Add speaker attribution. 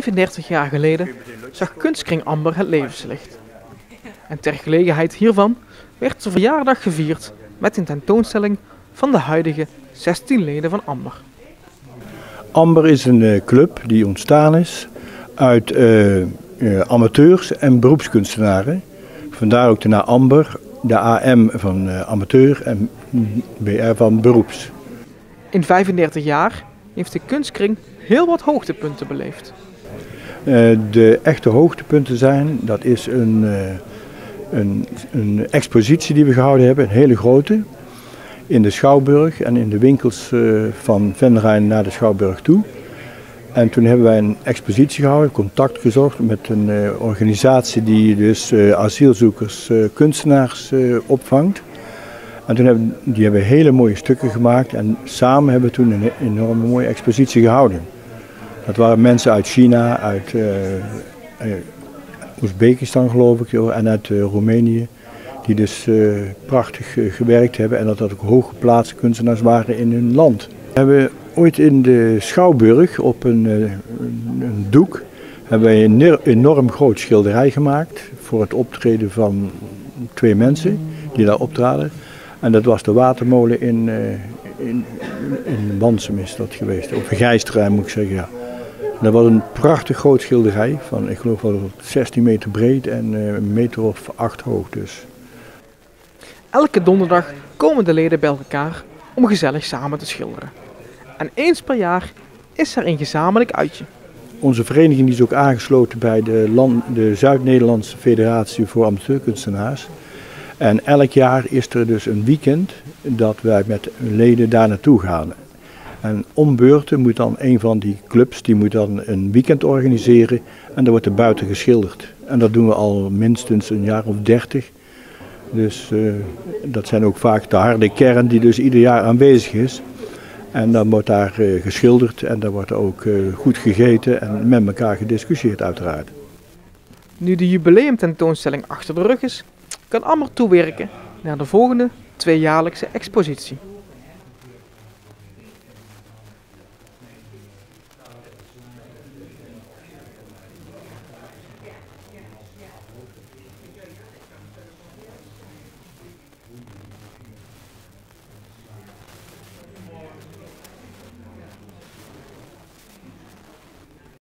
Speaker 1: 35 jaar geleden zag Kunstkring Amber het levenslicht. En ter gelegenheid hiervan werd zijn verjaardag gevierd met een tentoonstelling van de huidige 16 leden van Amber.
Speaker 2: Amber is een club die ontstaan is uit amateurs en beroepskunstenaren. Vandaar ook de naam Amber, de AM van amateur en BR van beroeps.
Speaker 1: In 35 jaar heeft de Kunstkring heel wat hoogtepunten beleefd.
Speaker 2: De echte hoogtepunten zijn, dat is een expositie die we gehouden hebben, een hele grote, in de Schouwburg en in de winkels van Venray naar de Schouwburg toe. En toen hebben wij een expositie gehouden, contact gezocht met een organisatie die dus asielzoekers, kunstenaars opvangt. En toen hebben we hele mooie stukken gemaakt en samen hebben we toen een enorme mooie expositie gehouden. Dat waren mensen uit China, uit Oezbekistan geloof ik en uit Roemenië. Die dus prachtig gewerkt hebben en dat ook hooggeplaatste kunstenaars waren in hun land. We hebben ooit in de Schouwburg op een doek hebben wij een enorm groot schilderij gemaakt voor het optreden van 2 mensen die daar optraden. En dat was de watermolen in Wansum is dat geweest, op een Gijsterrein moet ik zeggen. Ja. Dat was een prachtig groot schilderij van, ik geloof wel 16 meter breed en een meter of 8 hoog dus.
Speaker 1: Elke donderdag komen de leden bij elkaar om gezellig samen te schilderen. En eens per jaar is er een gezamenlijk uitje.
Speaker 2: Onze vereniging is ook aangesloten bij de Zuid-Nederlandse Federatie voor Amateurkunstenaars. En elk jaar is er dus een weekend dat wij met leden daar naartoe gaan. En om beurten moet dan een van die clubs die moet dan een weekend organiseren en dan wordt er buiten geschilderd. En dat doen we al minstens een jaar of 30. Dus dat zijn ook vaak de harde kern die dus ieder jaar aanwezig is. En dan wordt daar geschilderd en dan wordt ook goed gegeten en met elkaar gediscussieerd uiteraard.
Speaker 1: Nu de jubileumtentoonstelling achter de rug is, kan Amber toewerken naar de volgende 2-jaarlijkse expositie.